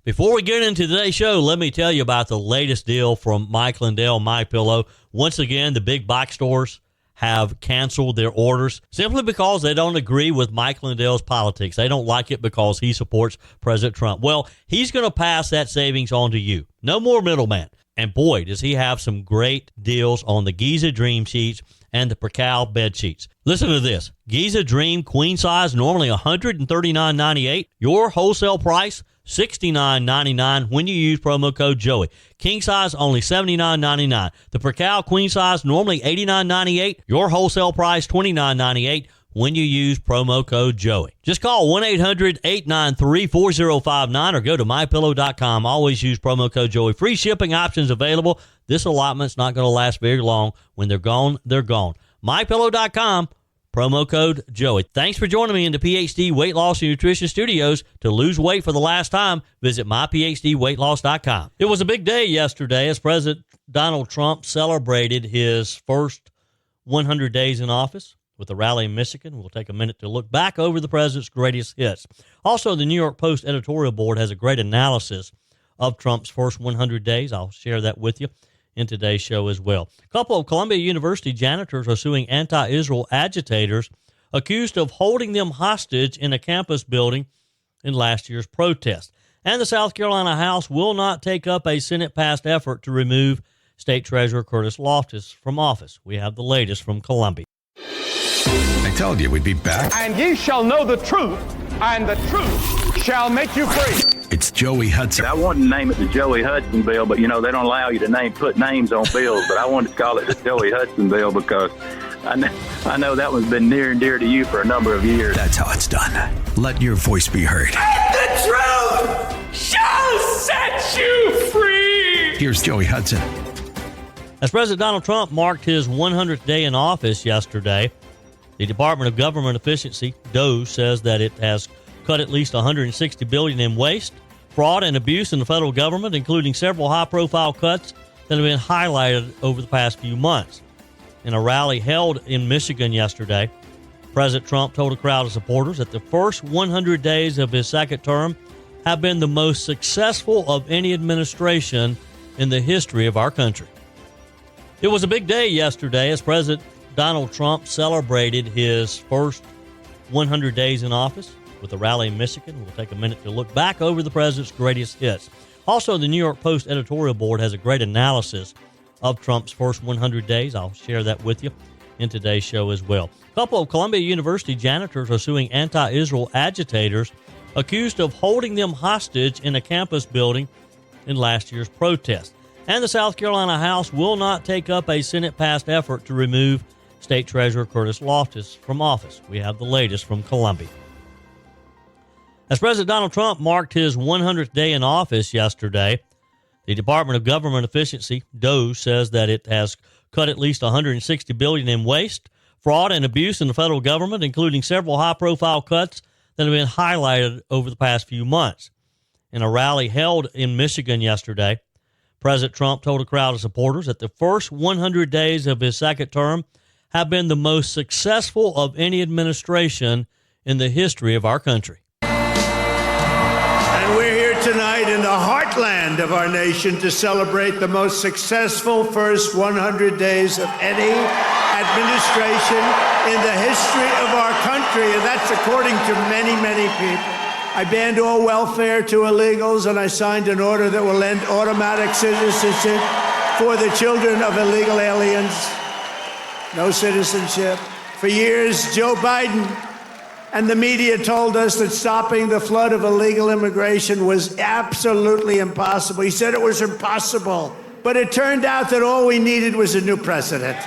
Before we get into today's show, let me tell you about the latest deal from Mike Lindell, MyPillow. Once again, the big box stores have canceled their orders simply because they don't agree with Mike Lindell's politics. They don't like it because he supports President Trump. Well, he's going to pass that savings on to you. No more middleman. And boy, does he have some great deals on the Giza Dream sheets and the Percal bed sheets. Listen to this. Giza Dream queen size, normally $139.98. Your wholesale price, $69.99 when you use promo code Joey. King size, only $79.99. The Percal queen size, normally $89.98. Your wholesale price, $29.98 when you use promo code Joey. Just call 1-800-893-4059 or go to mypillow.com. Always use promo code Joey. Free shipping options available. This allotment's not going to last very long. When they're gone, they're gone. mypillow.com. Promo code Joey. Thanks for joining me in the PhD Weight Loss and Nutrition Studios. To lose weight for the last time, visit myphdweightloss.com. It was a big day yesterday as President Donald Trump celebrated his first 100 days in office with a rally in Michigan. We'll take a minute to look back over the president's greatest hits. Also, the New York Post Editorial Board has a great analysis of Trump's first 100 days. I'll share that with you in today's show as well. A couple of Columbia University janitors are suing anti-Israel agitators accused of holding them hostage in a campus building in last year's protest. And the South Carolina House will not take up a Senate-passed effort to remove State Treasurer Curtis Loftis from office. We have the latest from Columbia. I told you we'd be back. And ye shall know the truth, and the truth shall make you free. It's Joey Hudson. I wanted to name it the Joey Hudson bill, but, they don't allow you to put names on bills. But I wanted to call it the Joey Hudson bill because I know that one's been near and dear to you for a number of years. That's how it's done. Let your voice be heard. And the truth shall set you free. Here's Joey Hudson. As President Donald Trump marked his 100th day in office yesterday, the Department of Government Efficiency, DOGE, says that it has cut at least $160 billion in waste, fraud, and abuse in the federal government, including several high-profile cuts that have been highlighted over the past few months. In a rally held in Michigan yesterday, President Trump told a crowd of supporters that the first 100 days of his second term have been the most successful of any administration in the history of our country. It was a big day yesterday as President Donald Trump celebrated his first 100 days in office with a rally in Michigan. We'll take a minute to look back over the president's greatest hits. Also, the New York Post Editorial Board has a great analysis of Trump's first 100 days. I'll share that with you in today's show as well. A couple of Columbia University janitors are suing anti-Israel agitators accused of holding them hostage in a campus building in last year's protest. And the South Carolina House will not take up a Senate-passed effort to remove State Treasurer Curtis Loftis from office. We have the latest from Columbia. As President Donald Trump marked his 100th day in office yesterday, the Department of Government Efficiency, DOGE, says that it has cut at least $160 billion in waste, fraud, and abuse in the federal government, including several high-profile cuts that have been highlighted over the past few months. In a rally held in Michigan yesterday, President Trump told a crowd of supporters that the first 100 days of his second term have been the most successful of any administration in the history of our country. And we're here tonight in the heartland of our nation to celebrate the most successful first 100 days of any administration in the history of our country, and that's according to many, many people. I banned all welfare to illegals, and I signed an order that will end automatic citizenship for the children of illegal aliens. No citizenship. For years, Joe Biden and the media told us that stopping the flood of illegal immigration was absolutely impossible. He said it was impossible. But it turned out that all we needed was a new president.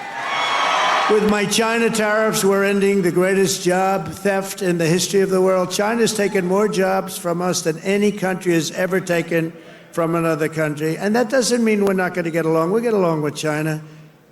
With my China tariffs, we're ending the greatest job theft in the history of the world. China's taken more jobs from us than any country has ever taken from another country. And that doesn't mean we're not going to get along. We get along with China.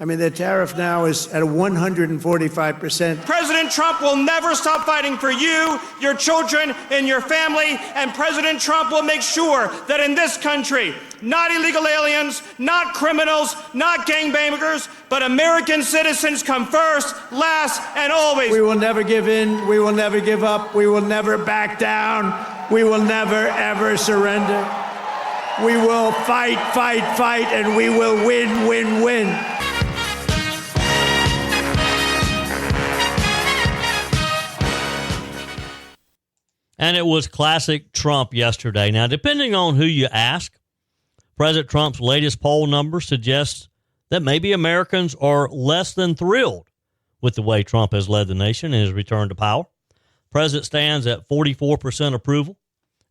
I mean, the tariff now is at 145%. President Trump will never stop fighting for you, your children, and your family. And President Trump will make sure that in this country, not illegal aliens, not criminals, not gangbangers, but American citizens come first, last, and always. We will never give in. We will never give up. We will never back down. We will never, ever surrender. We will fight, fight, fight, and we will win, win, win. And it was classic Trump yesterday. Now, depending on who you ask, President Trump's latest poll number suggests that maybe Americans are less than thrilled with the way Trump has led the nation in his return to power. The president stands at 44% approval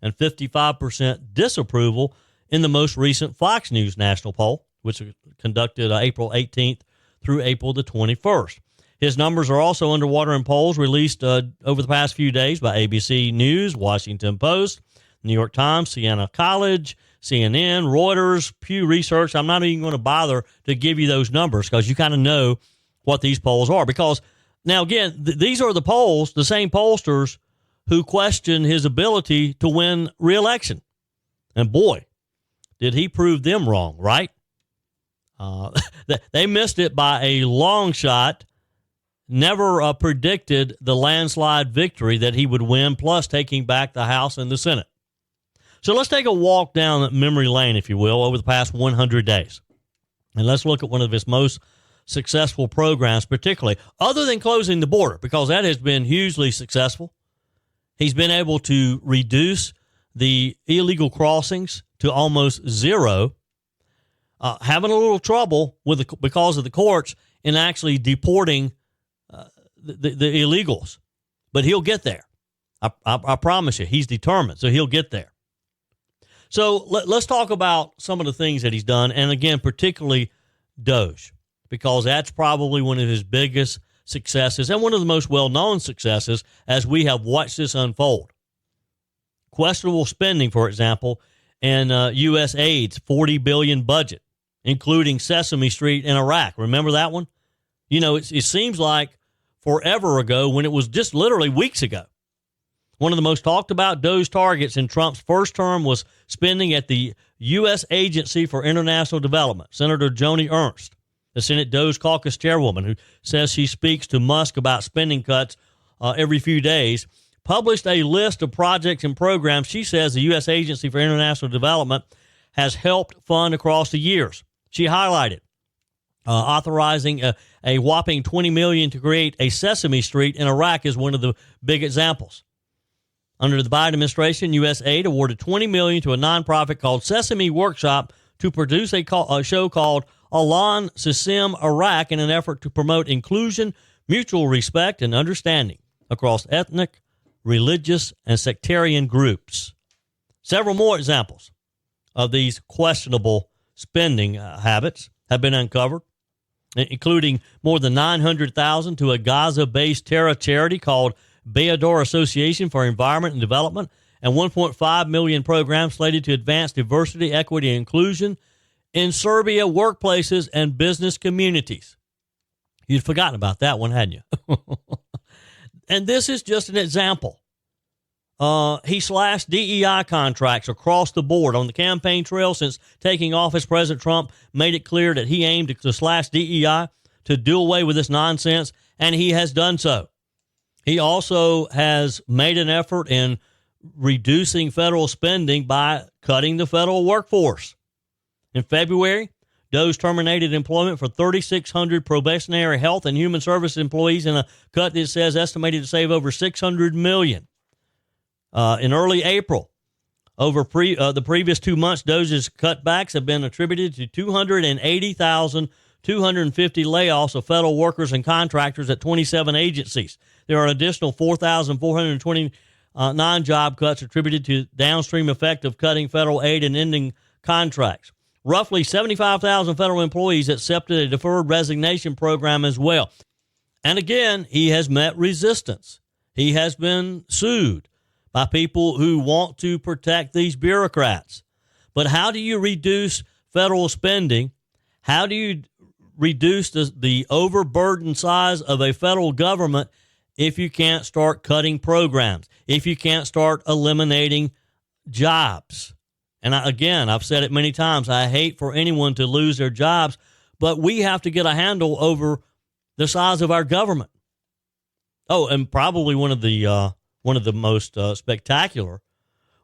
and 55% disapproval in the most recent Fox News national poll, which was conducted April 18th through April the 21st. His numbers are also underwater in polls released over the past few days by ABC News, Washington Post, New York Times, Siena College, CNN, Reuters, Pew Research. I'm not even going to bother to give you those numbers because you kind of know what these polls are. Because, now again, these are the polls, the same pollsters who question his ability to win re-election. And boy, did he prove them wrong, right? They missed it by a long shot. Never predicted the landslide victory that he would win, plus taking back the House and the Senate. So let's take a walk down memory lane, if you will, over the past 100 days. And let's look at one of his most successful programs, particularly, other than closing the border, because that has been hugely successful. He's been able to reduce the illegal crossings to almost zero, having a little trouble because of the courts in actually deporting the illegals, but he'll get there. I promise you, he's determined, so he'll get there. So let's talk about some of the things that he's done, and again, particularly DOGE, because that's probably one of his biggest successes and one of the most well-known successes as we have watched this unfold. Questionable spending, for example, in U.S. aid's $40 billion budget, including Sesame Street in Iraq. Remember that one? You know, it seems like forever ago when it was just literally weeks ago. One of the most talked about DOGE targets in Trump's first term was spending at the U.S. Agency for International Development. Senator Joni Ernst, the Senate DOGE caucus chairwoman, who says she speaks to Musk about spending cuts every few days, published a list of projects and programs she says the U.S. Agency for International Development has helped fund across the years. She highlighted authorizing a whopping $20 million to create a Sesame Street in Iraq is one of the big examples. Under the Biden administration, U.S. aid awarded $20 million to a nonprofit called Sesame Workshop to produce a show called Alan Sissim Iraq in an effort to promote inclusion, mutual respect, and understanding across ethnic, religious, and sectarian groups. Several more examples of these questionable spending habits have been uncovered, including more than $900,000 to a Gaza-based terror charity called Bayador Association for Environment and Development, and $1.5 million programs slated to advance diversity, equity, and inclusion in Serbia workplaces and business communities. You'd forgotten about that one, hadn't you? And this is just an example. He slashed DEI contracts across the board on the campaign trail since taking office. President Trump made it clear that he aimed to slash DEI, to do away with this nonsense, and he has done so. He also has made an effort in reducing federal spending by cutting the federal workforce. In February, DOGE terminated employment for 3,600 probationary health and human services employees in a cut that says estimated to save over $600 million. In early April, over the previous 2 months, DOGE's cutbacks have been attributed to 280,250 layoffs of federal workers and contractors at 27 agencies. There are an additional 4,429 job cuts attributed to downstream effect of cutting federal aid and ending contracts. Roughly 75,000 federal employees accepted a deferred resignation program as well. And again, he has met resistance. He has been sued by people who want to protect these bureaucrats. But how do you reduce federal spending? How do you reduce the overburdened size of a federal government if you can't start cutting programs, if you can't start eliminating jobs? And I've said it many times, I hate for anyone to lose their jobs, but we have to get a handle over the size of our government. Oh, and probably one of the most spectacular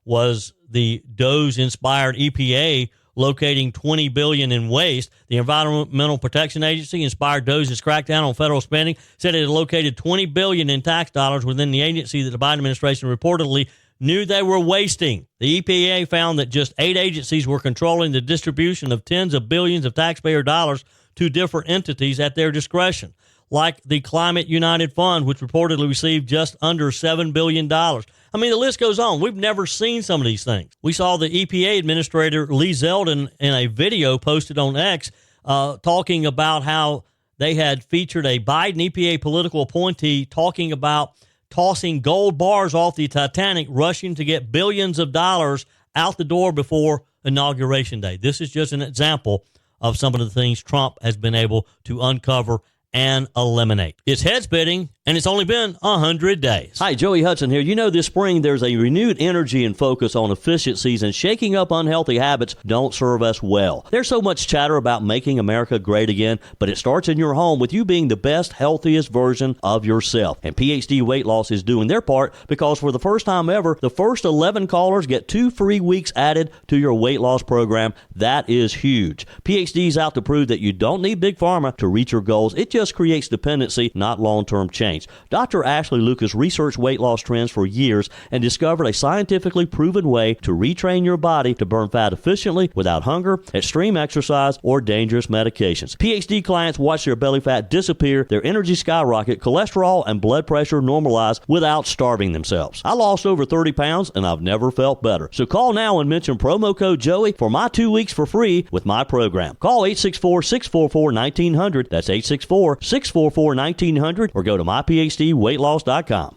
was the Doge-inspired EPA locating $20 billion in waste. The Environmental Protection Agency inspired Doge's crackdown on federal spending, said it had located $20 billion in tax dollars within the agency that the Biden administration reportedly knew they were wasting. The EPA found that just 8 agencies were controlling the distribution of tens of billions of taxpayer dollars to different entities at their discretion, like the Climate United Fund, which reportedly received just under $7 billion. I mean, the list goes on. We've never seen some of these things. We saw the EPA administrator, Lee Zeldin, in a video posted on X talking about how they had featured a Biden EPA political appointee talking about tossing gold bars off the Titanic, rushing to get billions of dollars out the door before Inauguration Day. This is just an example of some of the things Trump has been able to uncover and eliminate. It's head-spinning, and it's only been 100 days. Hi, Joey Hudson here. You know, this spring there's a renewed energy and focus on efficiencies, and shaking up unhealthy habits don't serve us well. There's so much chatter about making America great again, but it starts in your home with you being the best, healthiest version of yourself. And PhD Weight Loss is doing their part, because for the first time ever, the first 11 callers get 2 free weeks added to your weight loss program. That is huge. PhD's out to prove that you don't need Big Pharma to reach your goals. It just creates dependency, not long-term change. Dr. Ashley Lucas researched weight loss trends for years and discovered a scientifically proven way to retrain your body to burn fat efficiently without hunger, extreme exercise, or dangerous medications. PhD clients watch their belly fat disappear, their energy skyrocket, cholesterol and blood pressure normalize without starving themselves. I lost over 30 pounds and I've never felt better. So call now and mention promo code Joey for my 2 weeks for free with my program. Call 864-644-1900. That's 864-644-1900, or go to myphdweightloss.com.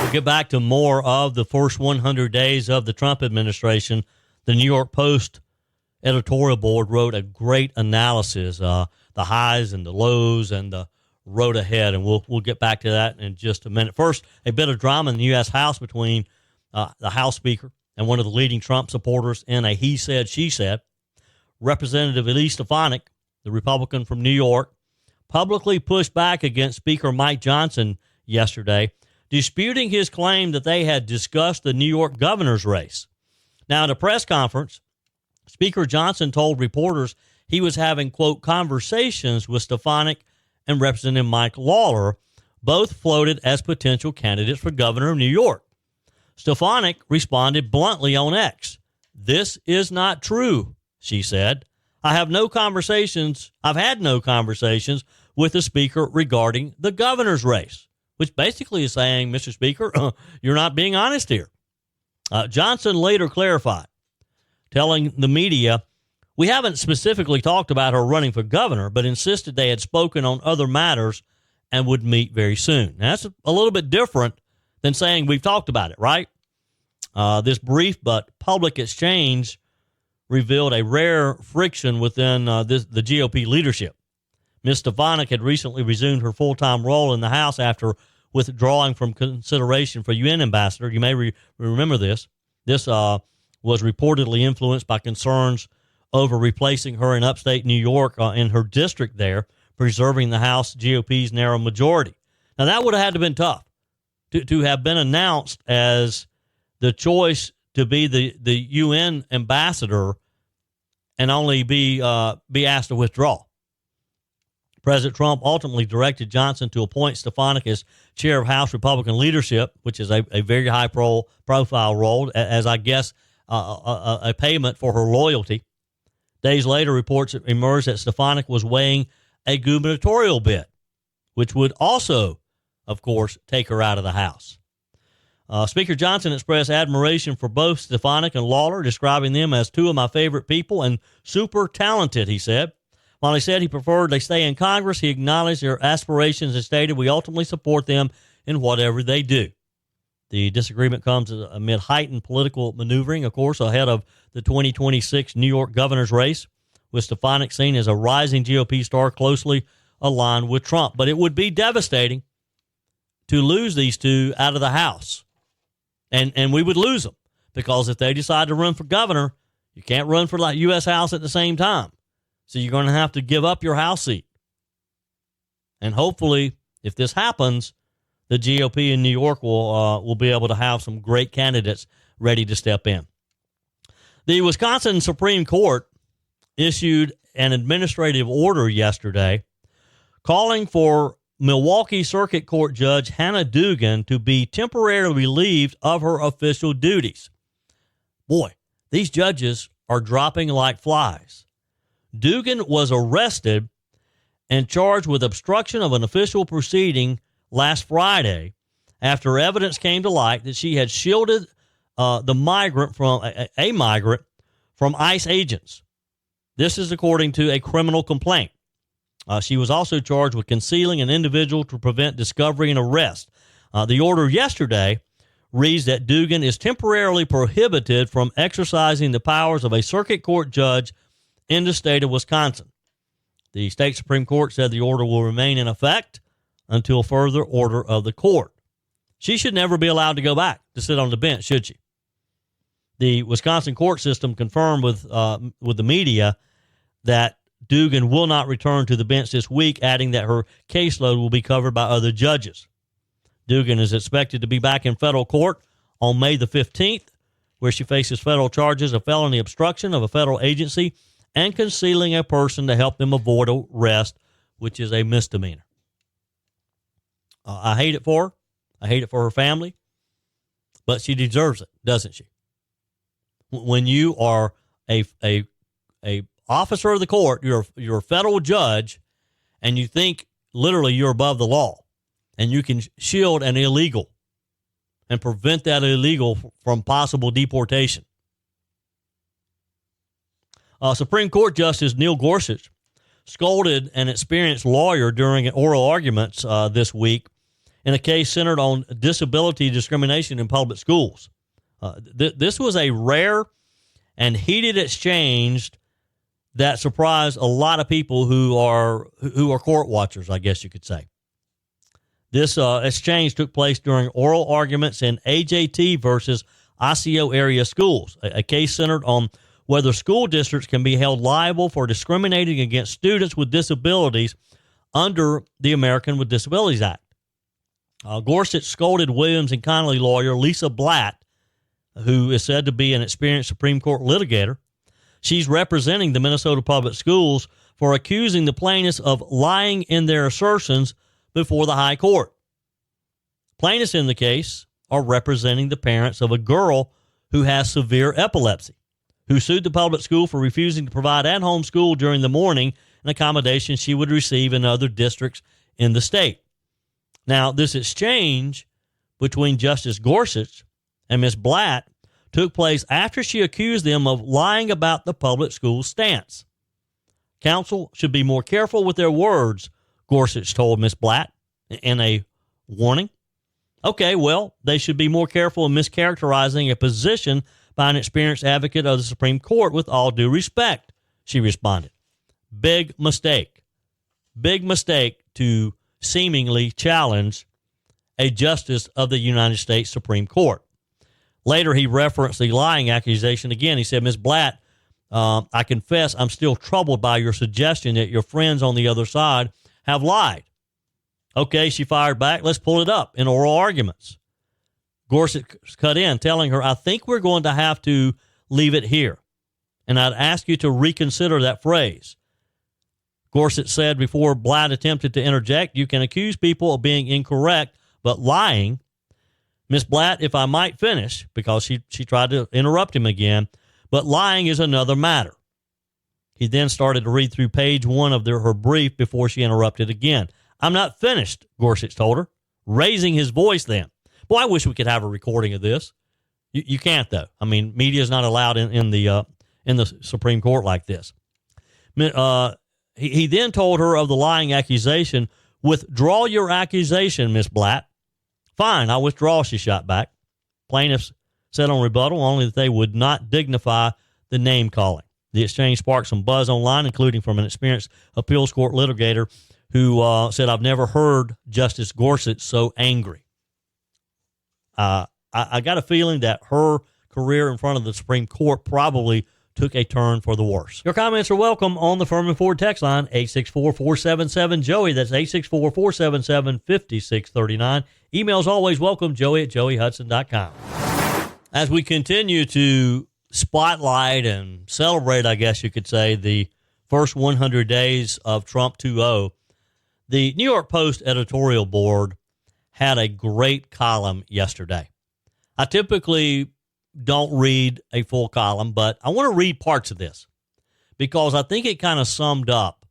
We'll get back to more of the first 100 days of the Trump administration. The New York Post Editorial Board wrote a great analysis, the highs and the lows and the road ahead, and we'll get back to that in just a minute. First, a bit of drama in the U.S. House between the House Speaker and one of the leading Trump supporters in a he said, she said. Representative Elise Stefanik, the Republican from New York, publicly pushed back against Speaker Mike Johnson yesterday, disputing his claim that they had discussed the New York governor's race. Now, at a press conference, Speaker Johnson told reporters he was having, quote, conversations with Stefanik and Representative Mike Lawler, both floated as potential candidates for governor of New York. Stefanik responded bluntly on X. "This is not true," she said. I've had no conversations with the speaker regarding the governor's race," which basically is saying, Mr. Speaker, you're not being honest here. Johnson later clarified, telling the media, "We haven't specifically talked about her running for governor, but insisted they had spoken on other matters and would meet very soon." Now, that's a little bit different than saying we've talked about it, right? This brief but public exchange revealed a rare friction within the GOP leadership. Ms. Stefanik had recently resumed her full-time role in the House after withdrawing from consideration for UN ambassador. You may remember this. This was reportedly influenced by concerns over replacing her in upstate New York in her district there, preserving the House GOP's narrow majority. Now, that would have had to have been tough to have been announced as the choice to be the UN ambassador and only be asked to withdraw. President Trump ultimately directed Johnson to appoint Stefanik as chair of House Republican leadership, which is a very high profile role, as I guess a payment for her loyalty. Days later, reports emerged that Stefanik was weighing a gubernatorial bid, which would also, of course, take her out of the House. Speaker Johnson expressed admiration for both Stefanik and Lawler, describing them as two of my favorite people and super talented, he said. While he said he preferred they stay in Congress, he acknowledged their aspirations and stated, "We ultimately support them in whatever they do." The disagreement comes amid heightened political maneuvering, of course, ahead of the 2026 New York governor's race, with Stefanik seen as a rising GOP star closely aligned with Trump. But it would be devastating to lose these two out of the House. And we would lose them, because if they decide to run for governor, you can't run for the U.S. House at the same time. So you're going to have to give up your House seat. And hopefully, if this happens, the GOP in New York will be able to have some great candidates ready to step in. The Wisconsin Supreme Court issued an administrative order yesterday calling for Milwaukee Circuit Court Judge Hannah Dugan to be temporarily relieved of her official duties. Boy, these judges are dropping like flies. Dugan was arrested and charged with obstruction of an official proceeding last Friday after evidence came to light that she had shielded a migrant from ICE agents. This is according to a criminal complaint. She was also charged with concealing an individual to prevent discovery and arrest. The order yesterday reads that Dugan is temporarily prohibited from exercising the powers of a circuit court judge in the state of Wisconsin. The state Supreme Court said the order will remain in effect until further order of the court. She should never be allowed to go back to sit on the bench, should she? The Wisconsin court system confirmed with the media that Dugan will not return to the bench this week, adding that her caseload will be covered by other judges. Dugan is expected to be back in federal court on May the 15th, where she faces federal charges of felony obstruction of a federal agency and concealing a person to help them avoid arrest, which is a misdemeanor. I hate it for her. I hate it for her family, but she deserves it, doesn't she? When you are a officer of the court, you're a federal judge, and you think literally you're above the law, and you can shield an illegal and prevent that illegal from possible deportation. Supreme Court Justice Neil Gorsuch scolded an experienced lawyer during oral arguments this week in a case centered on disability discrimination in public schools. This was a rare and heated exchange that surprised a lot of people who are court watchers, I guess you could say. This exchange took place during oral arguments in AJT versus Osseo area schools, a case centered on whether school districts can be held liable for discriminating against students with disabilities under the American with Disabilities Act. Gorsuch scolded Williams and Connolly lawyer Lisa Blatt, who is said to be an experienced Supreme Court litigator. She's representing the Minnesota Public Schools for accusing the plaintiffs of lying in their assertions before the high court. Plaintiffs in the case are representing the parents of a girl who has severe epilepsy, who sued the public school for refusing to provide at-home school during the morning, an accommodation she would receive in other districts in the state. Now, this exchange between Justice Gorsuch and Ms. Blatt took place after she accused them of lying about the public school stance. Counsel should be more careful with their words, Gorsuch told Ms. Blatt in a warning. Okay, well, they should be more careful in mischaracterizing a position by an experienced advocate of the Supreme Court, with all due respect, she responded. Big mistake. Big mistake to seemingly challenge a justice of the United States Supreme Court. Later, he referenced the lying accusation again. He said, Ms. Blatt, I confess I'm still troubled by your suggestion that your friends on the other side have lied. Okay, she fired back. Let's pull it up in oral arguments. Gorsuch cut in, telling her, I think we're going to have to leave it here, and I'd ask you to reconsider that phrase. Gorsuch said before Blatt attempted to interject, you can accuse people of being incorrect, but lying. Ms. Blatt, if I might finish, because she tried to interrupt him again, but lying is another matter. He then started to read through page 1 of her brief before she interrupted again. I'm not finished, Gorsuch told her, raising his voice then. Boy, I wish we could have a recording of this. You can't, though. I mean, media is not allowed in the Supreme Court like this. He then told her of the lying accusation. Withdraw your accusation, Miss Blatt. Fine, I withdraw, she shot back. Plaintiffs said on rebuttal only that they would not dignify the name calling. The exchange sparked some buzz online, including from an experienced appeals court litigator who said, I've never heard Justice Gorsuch so angry. I got a feeling that her career in front of the Supreme Court probably took a turn for the worse. Your comments are welcome on the Firmin Ford text line, 864-477-JOEY. That's 864-477-5639. Emails always welcome, joey@joeyhudson.com. As we continue to spotlight and celebrate, I guess you could say, the first 100 days of Trump 2.0, the New York Post Editorial Board had a great column yesterday. I typically don't read a full column, but I want to read parts of this because I think it kind of summed up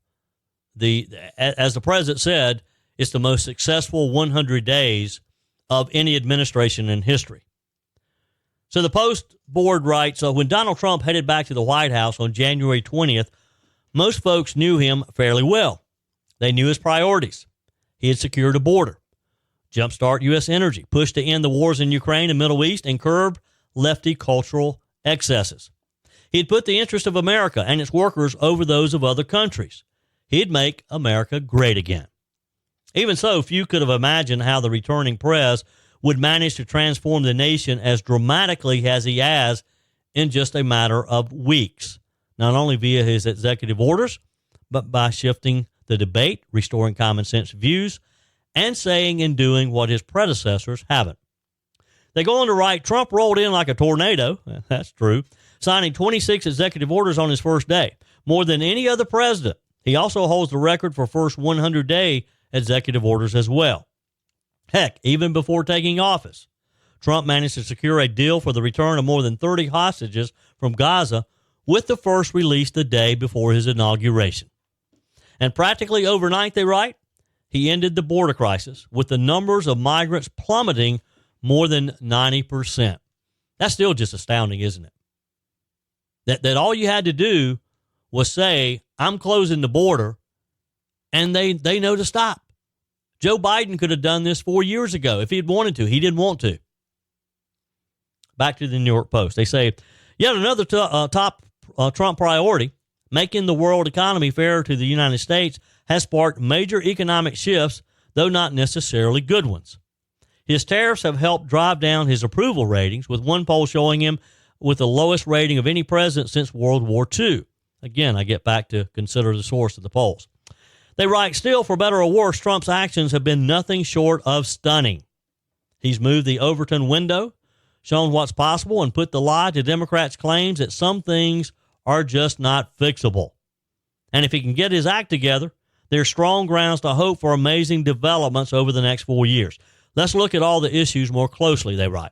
as the president said, it's the most successful 100 days of any administration in history. So the Post board writes, so when Donald Trump headed back to the White House on January 20th, most folks knew him fairly well. They knew his priorities. He had secured a border, jumpstart U.S. energy, pushed to end the wars in Ukraine and Middle East, and curb lefty cultural excesses. He'd put the interest of America and its workers over those of other countries. He'd make America great again. Even so, few could have imagined how the returning prez would manage to transform the nation as dramatically as he has in just a matter of weeks, not only via his executive orders, but by shifting the debate, restoring common sense views, and saying and doing what his predecessors haven't. They go on to write, Trump rolled in like a tornado, that's true, signing 26 executive orders on his first day, more than any other president. He also holds the record for first 100-day executive orders as well. Heck, even before taking office, Trump managed to secure a deal for the return of more than 30 hostages from Gaza, with the first released the day before his inauguration. And practically overnight, they write, he ended the border crisis, with the numbers of migrants plummeting more than 90%. That's still just astounding, isn't it? That all you had to do was say, I'm closing the border, and they know to stop. Joe Biden could have done this 4 years ago if he had wanted to. He didn't want to. Back to the New York Post. They say, yet another top Trump priority, making the world economy fairer to the United States, has sparked major economic shifts, though not necessarily good ones. His tariffs have helped drive down his approval ratings, with one poll showing him with the lowest rating of any president since World War II. Again, I get back to consider the source of the polls. They write, still, for better or worse, Trump's actions have been nothing short of stunning. He's moved the Overton window, shown what's possible, and put the lie to Democrats' claims that some things are just not fixable. And if he can get his act together, there's strong grounds to hope for amazing developments over the next 4 years. Let's look at all the issues more closely, they write.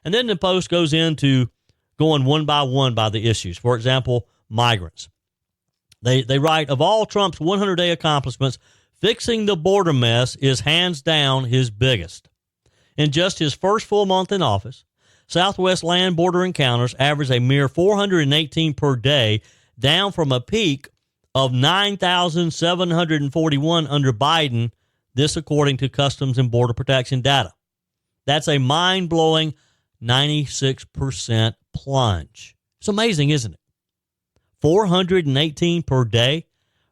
And then the Post goes into going one by the issues. For example, migrants. They write, of all Trump's 100-day accomplishments, fixing the border mess is hands down his biggest. In just his first full month in office, Southwest land border encounters averaged a mere 418 per day, down from a peak of 9,741 under Biden, this according to Customs and Border Protection data. That's a mind-blowing 96% plunge. It's amazing, isn't it? 418 per day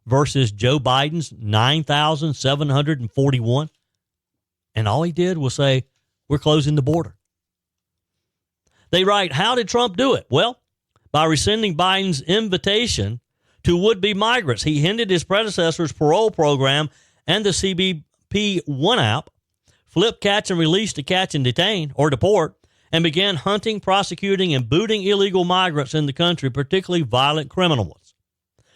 versus Joe Biden's 9,741. And all he did was say, we're closing the border. They write, how did Trump do it? Well, by rescinding Biden's invitation to would-be migrants. He hindered his predecessor's parole program and the CBP One app, flipped catch and release to catch and detain or deport, and began hunting, prosecuting, and booting illegal migrants in the country, particularly violent criminal ones.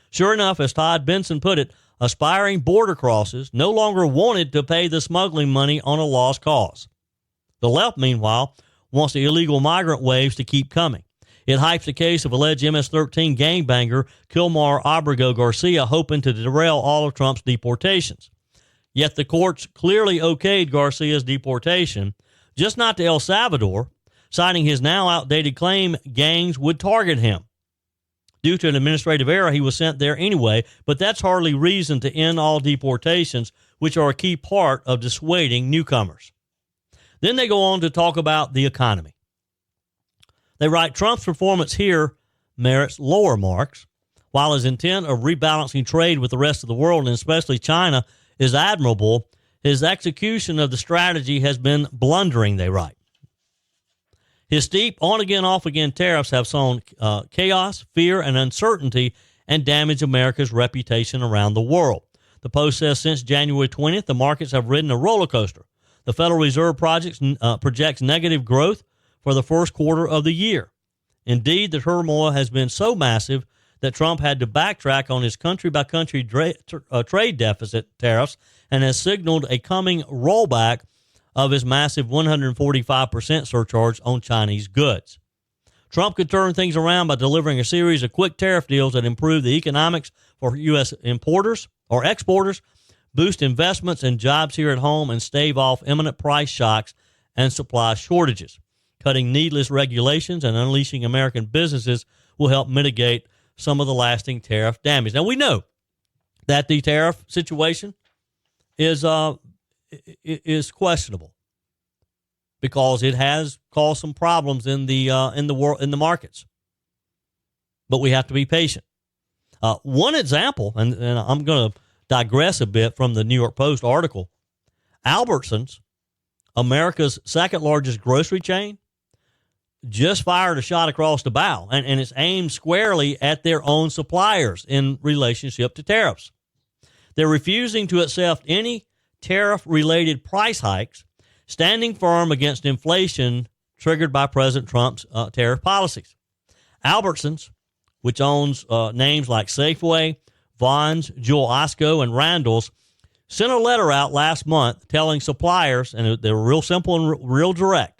Sure enough, as Todd Benson put it, aspiring border crossers no longer wanted to pay the smuggling money on a lost cause. The left, meanwhile, wants the illegal migrant waves to keep coming. It hypes the case of alleged MS-13 gangbanger Kilmar Abrego Garcia, hoping to derail all of Trump's deportations. Yet the courts clearly okayed Garcia's deportation, just not to El Salvador, citing his now outdated claim gangs would target him. Due to an administrative error, he was sent there anyway, but that's hardly reason to end all deportations, which are a key part of dissuading newcomers. Then they go on to talk about the economy. They write, Trump's performance here merits lower marks, while his intent of rebalancing trade with the rest of the world, and especially China, is admirable. His execution of the strategy has been blundering, they write. His steep on-again, off-again tariffs have sown chaos, fear, and uncertainty and damaged America's reputation around the world. The Post says since January 20th, the markets have ridden a roller coaster. The Federal Reserve projects negative growth for the first quarter of the year. Indeed, the turmoil has been so massive that Trump had to backtrack on his country-by-country trade deficit tariffs and has signaled a coming rollback of his massive 145% surcharge on Chinese goods. Trump could turn things around by delivering a series of quick tariff deals that improve the economics for U.S. importers or exporters, boost investments and jobs here at home, and stave off imminent price shocks and supply shortages. Cutting needless regulations and unleashing American businesses will help mitigate some of the lasting tariff damage. Now, we know that the tariff situation is questionable because it has caused some problems in the world, in the markets. But we have to be patient. One example, and I'm going to digress a bit from the New York Post article. Albertsons, America's second largest grocery chain, just fired a shot across the bow, and it's aimed squarely at their own suppliers in relationship to tariffs. They're refusing to accept any tariff-related price hikes, standing firm against inflation triggered by President Trump's tariff policies. Albertsons, which owns names like Safeway, Vons, Jewel Osco, and Randall's, sent a letter out last month telling suppliers, and they were real simple and real direct,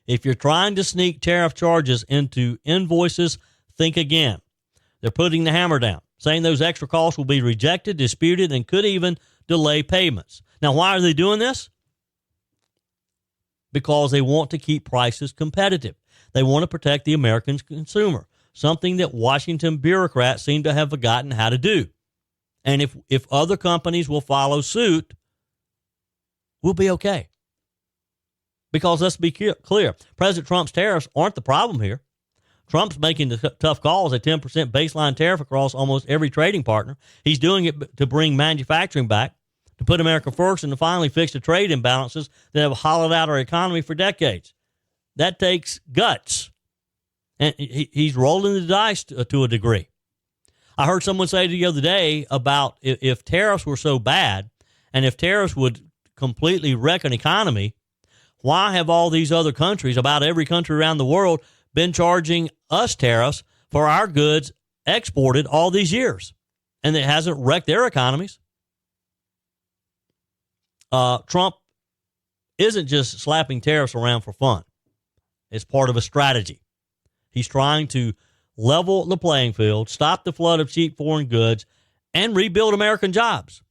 if you're trying to sneak tariff charges into invoices, think again. They're putting the hammer down, saying those extra costs will be rejected, disputed, and could even delay payments. Now, why are they doing this? Because they want to keep prices competitive. They want to protect the American consumer, something that Washington bureaucrats seem to have forgotten how to do. And if other companies will follow suit, we'll be okay. Because let's be clear, President Trump's tariffs aren't the problem here. Trump's making the tough calls, a 10% baseline tariff across almost every trading partner. He's doing it to bring manufacturing back, to put America first, and to finally fix the trade imbalances that have hollowed out our economy for decades. That takes guts. And he's rolling the dice to a degree. I heard someone say the other day about if tariffs were so bad, and if tariffs would completely wreck an economy, why have all these other countries, about every country around the world, been charging us tariffs for our goods exported all these years? And it hasn't wrecked their economies. Trump isn't just slapping tariffs around for fun. It's part of a strategy. He's trying to level the playing field, stop the flood of cheap foreign goods, and rebuild American jobs.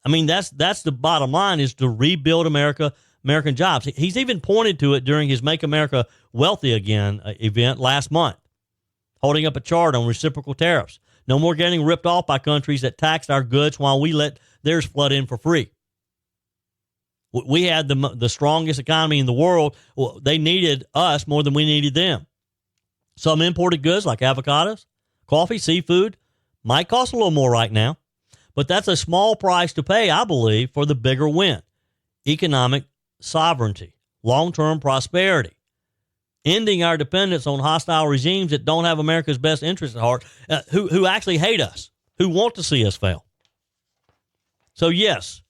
I mean, that's the bottom line, is to rebuild American jobs. He's even pointed to it during his Make America Wealthy Again event last month, holding up a chart on reciprocal tariffs. No more getting ripped off by countries that taxed our goods while we let theirs flood in for free. We had the strongest economy in the world. Well, they needed us more than we needed them. Some imported goods like avocados, coffee, seafood might cost a little more right now, but that's a small price to pay, I believe, for the bigger win: economic sovereignty, long-term prosperity, ending our dependence on hostile regimes that don't have America's best interests at heart, who actually hate us, who want to see us fail. So yes,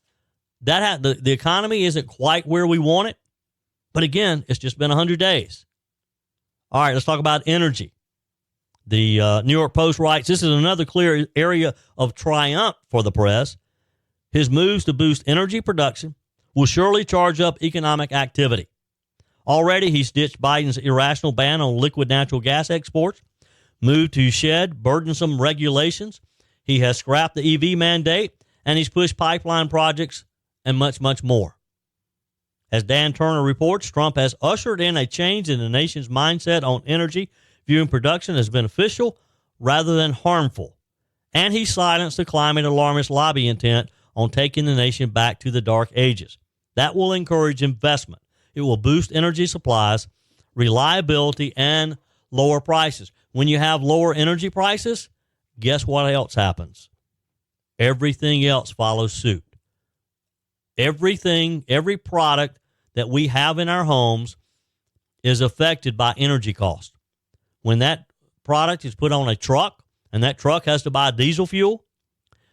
the economy isn't quite where we want it, but again, it's just been 100 days. All right, let's talk about energy. The New York Post writes, this is another clear area of triumph for the press. His moves to boost energy production will surely charge up economic activity. Already, he's ditched Biden's irrational ban on liquid natural gas exports, moved to shed burdensome regulations. He has scrapped the EV mandate, and he's pushed pipeline projects and much, much more. As Dan Turner reports, Trump has ushered in a change in the nation's mindset on energy, viewing production as beneficial rather than harmful. And he silenced the climate alarmist lobby intent on taking the nation back to the dark ages. That will encourage investment. It will boost energy supplies, reliability, and lower prices. When you have lower energy prices, guess what else happens? Everything else follows suit. Every product that we have in our homes is affected by energy cost. When that product is put on a truck and that truck has to buy diesel fuel,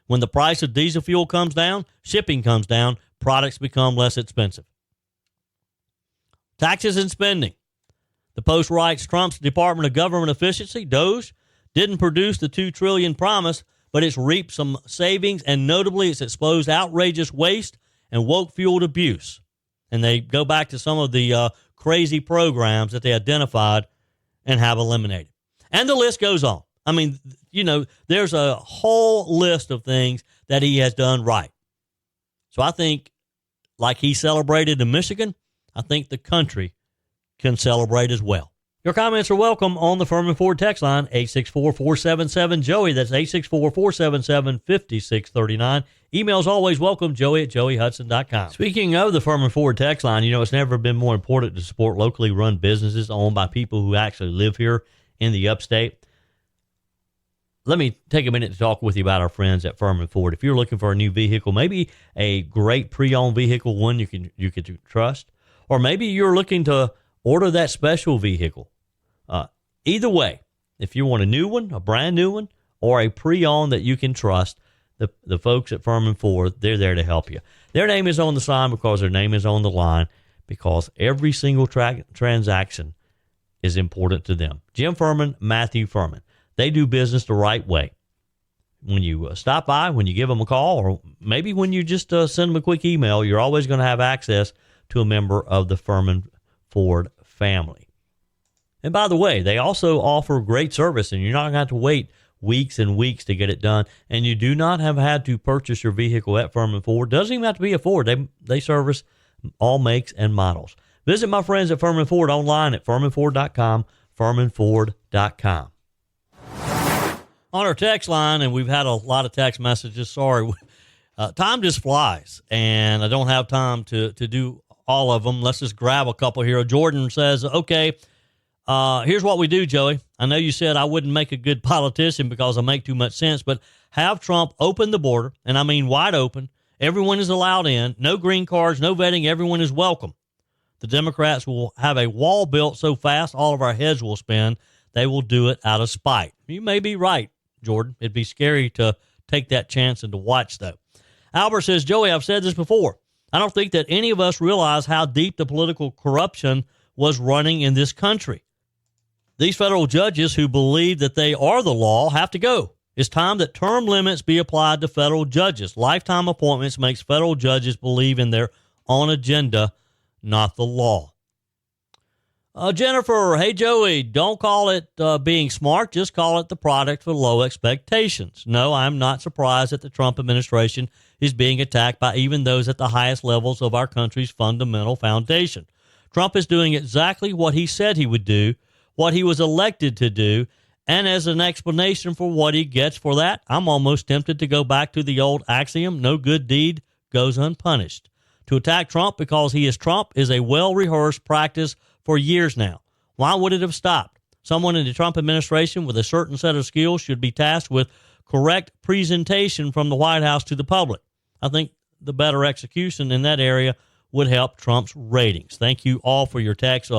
when the price of diesel fuel comes down, shipping comes down, products become less expensive. Taxes and spending. The Post writes Trump's Department of Government Efficiency, DOGE, didn't produce the $2 trillion promise, but it's reaped some savings, and notably it's exposed outrageous waste and woke-fueled abuse. And they go back to some of the crazy programs that they identified and have eliminated. And the list goes on. I mean, you know, there's a whole list of things that he has done right. So I think, like he celebrated in Michigan, I think the country can celebrate as well. Your comments are welcome on the Firmin Ford text line, 864-477-JOEY. That's 864-477-5639. Emails always welcome, joey@joeyhudson.com. Speaking of the Firmin Ford text line, you know, it's never been more important to support locally run businesses owned by people who actually live here in the upstate. Let me take a minute to talk with you about our friends at Firmin Ford. If you're looking for a new vehicle, maybe a great pre-owned vehicle, one you can trust, or maybe you're looking to order that special vehicle. Either way, if you want a new one, a brand new one, or a pre-owned that you can trust, the folks at Firmin Ford, they're there to help you. Their name is on the sign because their name is on the line, because every single transaction is important to them. Jim Firmin, Matthew Firmin. They do business the right way. When you stop by, when you give them a call, or maybe when you just send them a quick email, you're always going to have access to a member of the Firmin Ford family. And by the way, they also offer great service, and you're not going to have to wait weeks and weeks to get it done. And you do not have had to purchase your vehicle at Firmin Ford. Doesn't even have to be a Ford. They service all makes and models. Visit my friends at Firmin Ford online at firminford.com, firminford.com. On our text line, and we've had a lot of text messages. Sorry, time just flies, and I don't have time to do all of them. Let's just grab a couple here. Jordan says, okay, here's what we do, Joey. I know you said I wouldn't make a good politician because I make too much sense, but have Trump open the border, and I mean wide open. Everyone is allowed in. No green cards, no vetting. Everyone is welcome. The Democrats will have a wall built so fast all of our heads will spin. They will do it out of spite. You may be right, Jordan. It'd be scary to take that chance and to watch, though. Albert says, Joey, I've said this before. I don't think that any of us realize how deep the political corruption was running in this country. These federal judges who believe that they are the law have to go. It's time that term limits be applied to federal judges. Lifetime appointments makes federal judges believe in their own agenda, not the law. Jennifer, hey, Joey, don't call it being smart. Just call it the product for low expectations. No, I'm not surprised that the Trump administration is being attacked by even those at the highest levels of our country's fundamental foundation. Trump is doing exactly what he said he would do, what he was elected to do, and as an explanation for what he gets for that, I'm almost tempted to go back to the old axiom, no good deed goes unpunished. To attack Trump because he is Trump is a well-rehearsed practice for years now. Why would it have stopped? Someone in the Trump administration with a certain set of skills should be tasked with correct presentation from the White House to the public. I think the better execution in that area would help Trump's ratings. Thank you all for your texts.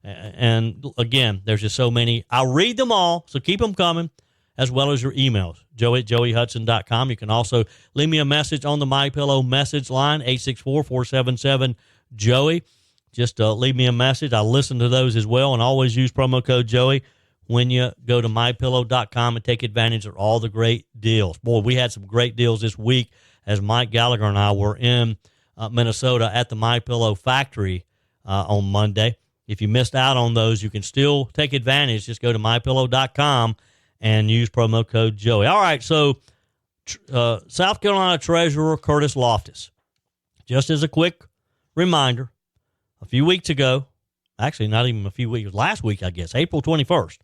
And again, there's just so many. I'll read them all, so keep them coming, as well as your emails. joey@joeyhudson.com. You can also leave me a message on the MyPillow message line, 864-477-JOEY. Just leave me a message. I listen to those as well, and always use promo code Joey when you go to mypillow.com and take advantage of all the great deals. Boy, we had some great deals this week as Mike Gallagher and I were in Minnesota at the MyPillow factory on Monday. If you missed out on those, you can still take advantage. Just go to mypillow.com and use promo code Joey. All right, so South Carolina Treasurer Curtis Loftis. Just as a quick reminder, a few weeks ago, actually not even a few weeks, last week, I guess, April 21st,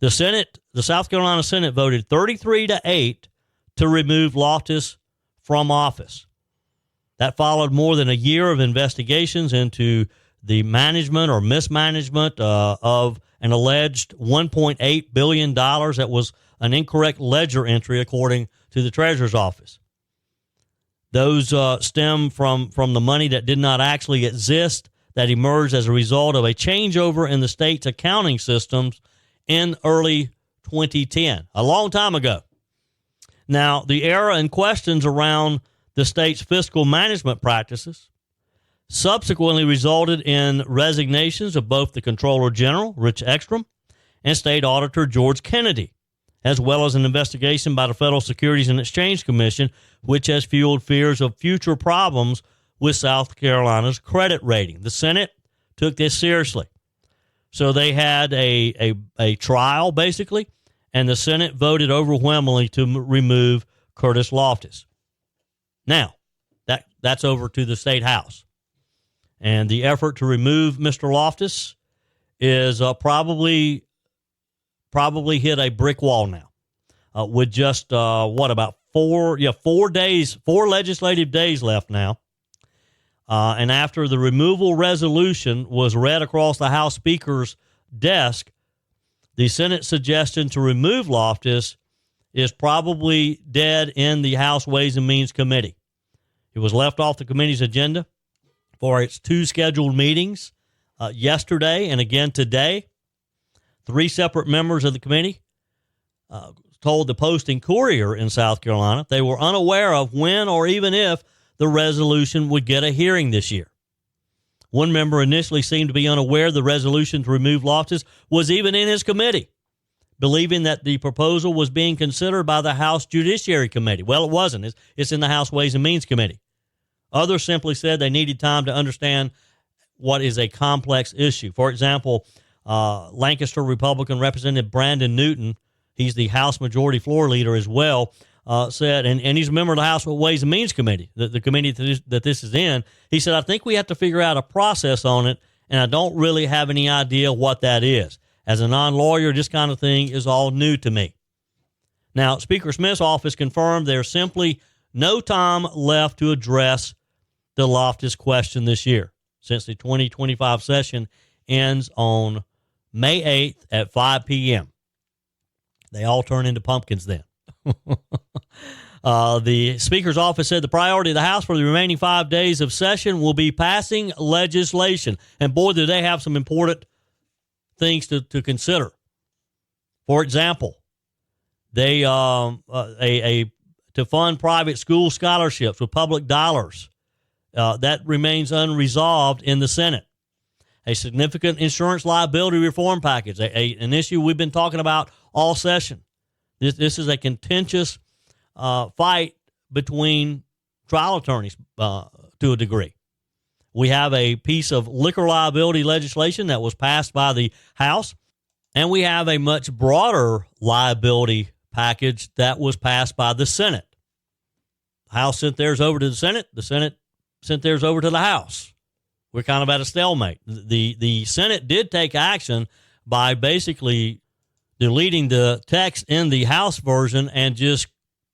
the South Carolina Senate voted 33-8 to remove Loftis from office. That followed more than a year of investigations into the management or mismanagement of an alleged $1.8 billion that was an incorrect ledger entry, according to the Treasurer's office. Those stem from the money that did not actually exist, that emerged as a result of a changeover in the state's accounting systems in early 2010, a long time ago. Now, the error and questions around the state's fiscal management practices subsequently resulted in resignations of both the Comptroller General, Rich Ekstrom, and State Auditor George Kennedy, as well as an investigation by the Federal Securities and Exchange Commission, which has fueled fears of future problems with South Carolina's credit rating. The Senate took this seriously. So they had a trial, basically, and the Senate voted overwhelmingly to remove Curtis Loftis. Now, that's over to the State House. And the effort to remove Mr. Loftis is probably hit a brick wall now. With just, about four legislative days left now. And after the removal resolution was read across the House Speaker's desk, the Senate suggestion to remove Loftis is probably dead in the House Ways and Means Committee. It was left off the committee's agenda for its two scheduled meetings yesterday and again today. Three separate members of the committee told the Post and Courier in South Carolina they were unaware of when or even if the resolution would get a hearing this year. One member initially seemed to be unaware the resolution to remove Loftis was even in his committee, believing that the proposal was being considered by the House Judiciary Committee. Well, it wasn't. It's in the House Ways and Means Committee. Others simply said they needed time to understand what is a complex issue. For example, Lancaster Republican Representative Brandon Newton, he's the House Majority Floor Leader as well, said, and he's a member of the House Ways and Means Committee, the committee that this is in. He said, I think we have to figure out a process on it, and I don't really have any idea what that is. As a non-lawyer, this kind of thing is all new to me. Now, Speaker Smith's office confirmed there's simply no time left to address the Loftis question this year, since the 2025 session ends on May 8th at 5 p.m. They all turn into pumpkins then. The Speaker's office said the priority of the House for the remaining 5 days of session will be passing legislation. And boy, do they have some important things to consider. For example, they to fund private school scholarships with public dollars. That remains unresolved in the Senate. A significant insurance liability reform package, an issue we've been talking about all session. This is a contentious fight between trial attorneys to a degree. We have a piece of liquor liability legislation that was passed by the House, and we have a much broader liability package that was passed by the Senate. The House sent theirs over to the Senate. The Senate sent theirs over to the House. We're kind of at a stalemate. The Senate did take action by basically deleting the text in the House version and just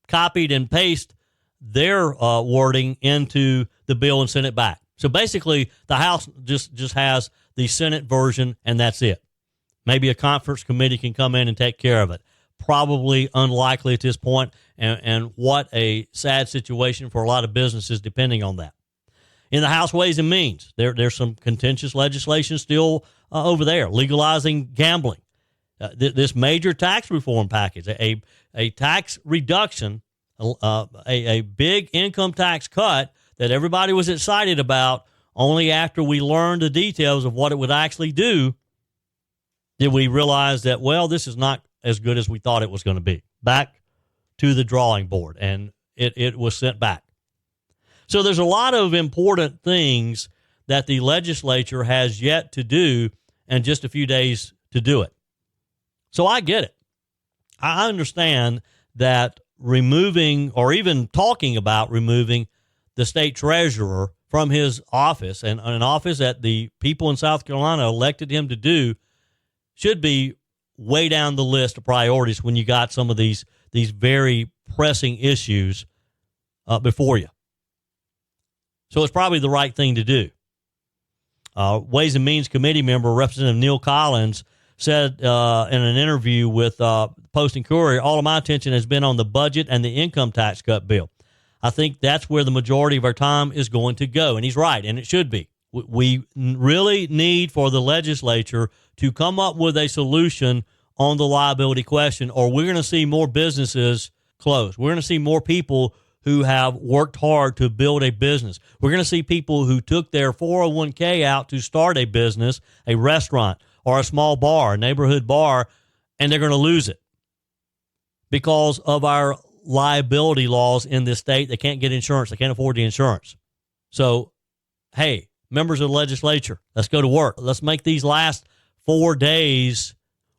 copied and pasted their wording into the bill and sent it back. So basically, the House just has the Senate version, and that's it. Maybe a conference committee can come in and take care of it. Probably unlikely at this point, and what a sad situation for a lot of businesses depending on that. In the House Ways and Means, there's some contentious legislation still over there, legalizing gambling. This major tax reform package, a tax reduction, a big income tax cut that everybody was excited about, only after we learned the details of what it would actually do did we realize that, well, this is not as good as we thought it was going to be. Back to the drawing board, and it was sent back. So there's a lot of important things that the legislature has yet to do and just a few days to do it. So I get it. I understand that removing or even talking about removing the state treasurer from his office, and an office that the people in South Carolina elected him to do, should be way down the list of priorities when you got some of these very pressing issues before you. So it's probably the right thing to do. Ways and Means Committee member Representative Neil Collins said in an interview with Post and Courier, all of my attention has been on the budget and the income tax cut bill. I think that's where the majority of our time is going to go. And he's right, and it should be. We really need for the legislature to come up with a solution on the liability question, or we're going to see more businesses close. We're going to see more people who have worked hard to build a business. We're going to see people who took their 401k out to start a business, a restaurant, or a small bar, a neighborhood bar, and they're going to lose it because of our liability laws in this state. They can't get insurance. They can't afford the insurance. So, hey, members of the legislature, let's go to work. Let's make these last 4 days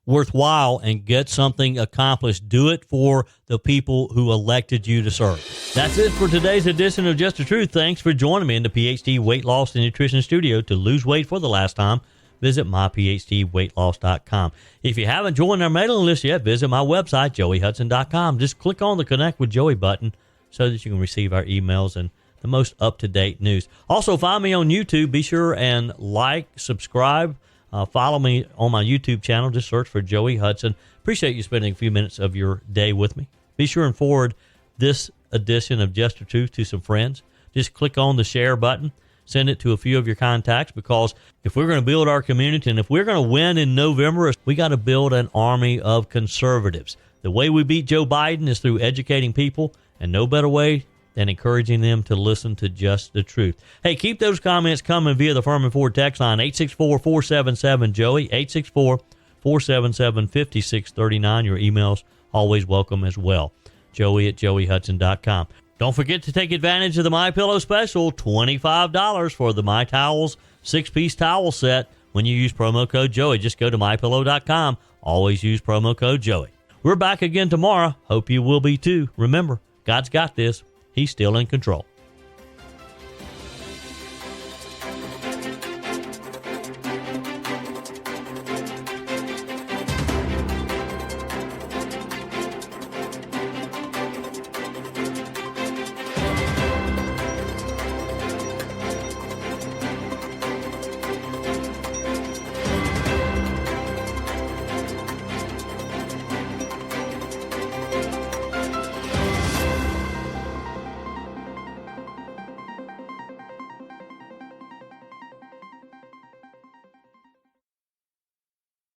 worthwhile and get something accomplished. Do it for the people who elected you to serve. That's it for today's edition of Just the Truth. Thanks for joining me in the PhD Weight Loss and Nutrition Studio. To lose weight for the last time, visit myphdweightloss.com. If you haven't joined our mailing list yet, visit my website, joeyhudson.com. Just click on the Connect with Joey button so that you can receive our emails and the most up-to-date news. Also, find me on YouTube. Be sure and like, subscribe, follow me on my YouTube channel. Just search for Joey Hudson. Appreciate you spending a few minutes of your day with me. Be sure and forward this edition of Just the Truth to some friends. Just click on the share button. Send it to a few of your contacts, because if we're going to build our community and if we're going to win in November, we got to build an army of conservatives. The way we beat Joe Biden is through educating people, and no better way than encouraging them to listen to Just the Truth. Hey, keep those comments coming via the Firmin Ford text line, 864-477-JOEY, 864-477-5639. Your emails always welcome as well. Joey@joeyhudson.com. Don't forget to take advantage of the MyPillow special, $25 for the My Towels 6-piece towel set when you use promo code Joey. Just go to MyPillow.com. Always use promo code Joey. We're back again tomorrow. Hope you will be too. Remember, God's got this. He's still in control.